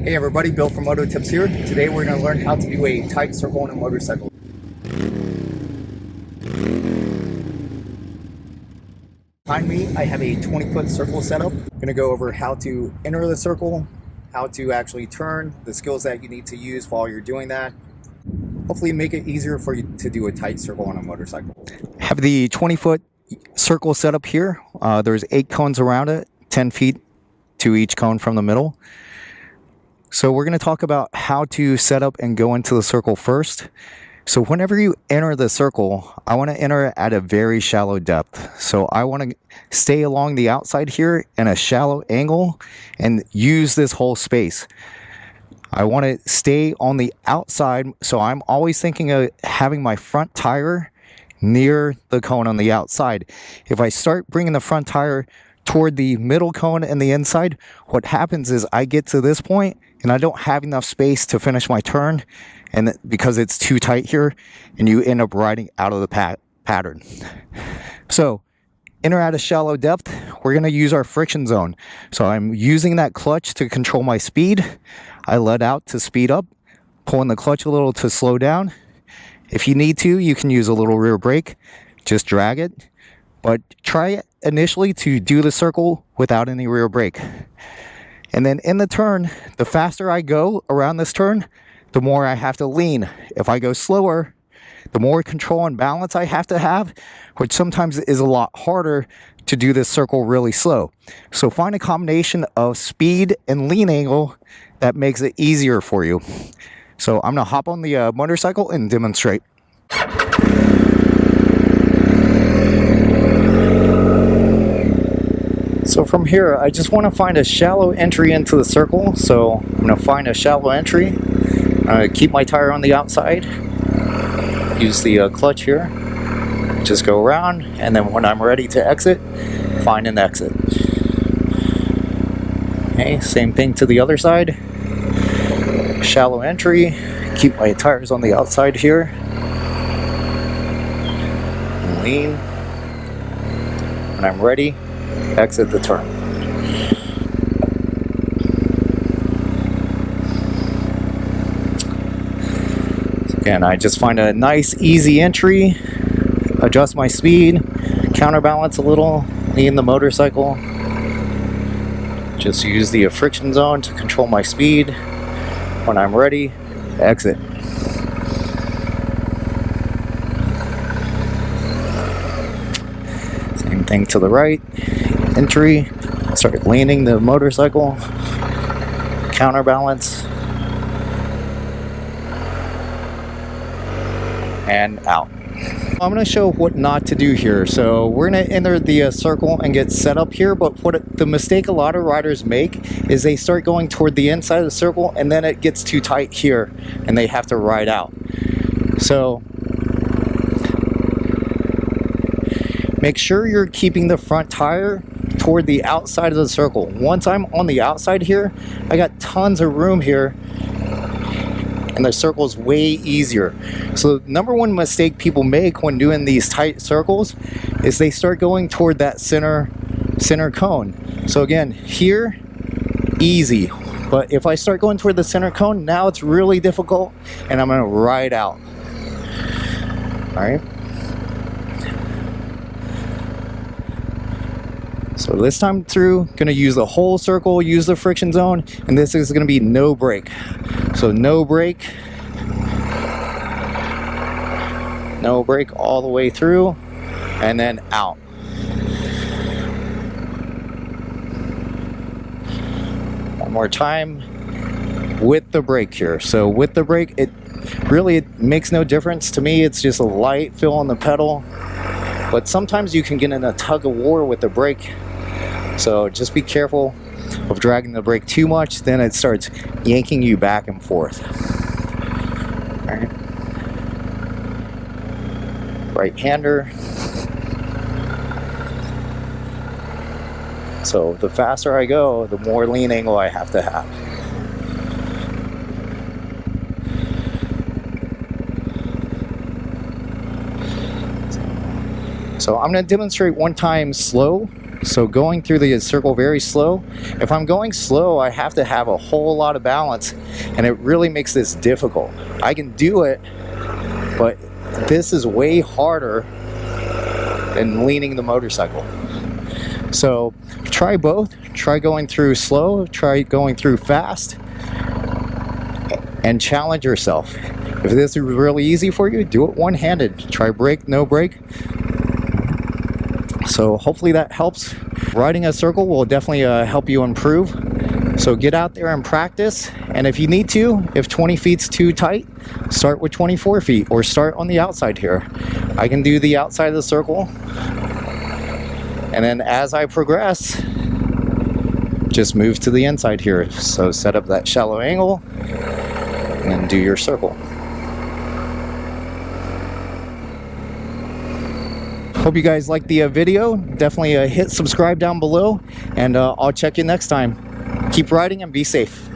Hey everybody, Bill from MOTOTIPZ here. Today we're going to learn how to do a tight circle on a motorcycle. Behind me, I have a 20-foot circle setup. I'm going to go over how to enter the circle, how to actually turn, the skills that you need to use while you're doing that. Hopefully make it easier for you to do a tight circle on a motorcycle. Have the 20-foot circle set up here. There's 8 cones around it, 10 feet to each cone from the middle. So we're going to talk about how to set up and go into the circle first. So whenever you enter the circle, I want to enter it at a very shallow depth. So I want to stay along the outside here in a shallow angle and use this whole space. I want to stay on the outside, so I'm always thinking of having my front tire near the cone on the outside. If I start bringing the front tire toward the middle cone and the inside, what happens is I get to this point and I don't have enough space to finish my turn, and because it's too tight here, and you end up riding out of the pattern. So enter at a shallow depth. We're going to use our friction zone. So I'm using that clutch to control my speed. I let out to speed up, pulling the clutch a little to slow down. If you need to, you can use a little rear brake, just drag it, but try initially to do the circle without any rear brake. And then in the turn, the faster I go around this turn, the more I have to lean. If I go slower, the more control and balance I have to have, which sometimes is a lot harder to do this circle really slow. So find a combination of speed and lean angle that makes it easier for you. So I'm gonna hop on the motorcycle and demonstrate. So from here, I just want to find a shallow entry into the circle. So I'm going to find a shallow entry. Keep my tire on the outside. Use the clutch here. Just go around, and then when I'm ready to exit, find an exit. Okay, same thing to the other side. Shallow entry. Keep my tires on the outside here. Lean. When I'm ready, exit the turn. So again, I just find a nice easy entry, adjust my speed, counterbalance a little, lean the motorcycle, just use the friction zone to control my speed. When I'm ready, exit. Same thing to the right. Entry, start leaning the motorcycle, counterbalance, and out. I'm going to show what not to do here. So we're going to enter the circle and get set up here, but the mistake a lot of riders make is they start going toward the inside of the circle and then it gets too tight here and they have to ride out. So make sure you're keeping the front tire toward the outside of the circle. Once I'm on the outside here, I got tons of room here and the circle is way easier. So the number one mistake people make when doing these tight circles is they start going toward that center cone. So again, here, easy. But if I start going toward the center cone, now it's really difficult and I'm gonna ride out. All right. So this time through, gonna use the whole circle, use the friction zone, and this is gonna be no brake. So no brake all the way through, and then out. One more time with the brake here. So with the brake, it makes no difference to me. It's just a light feel on the pedal, but sometimes you can get in a tug of war with the brake. So just be careful of dragging the brake too much, then it starts yanking you back and forth. All right. Right-hander. So the faster I go, the more lean angle I have to have. So I'm going to demonstrate one time slow So going through the circle very slow. If I'm going slow, I have to have a whole lot of balance, and it really makes this difficult. I can do it, but this is way harder than leaning the motorcycle. So try both. Try going through slow, try going through fast, and challenge yourself. If this is really easy for you, do it one-handed. Try brake, no brake. So hopefully that helps. Riding a circle will definitely help you improve. So get out there and practice. And if you need to, if 20 feet's too tight, start with 24 feet or start on the outside here. I can do the outside of the circle. And then as I progress, just move to the inside here. So set up that shallow angle and then do your circle. Hope you guys liked the video. Definitely hit subscribe down below, and I'll check you next time. Keep riding and be safe.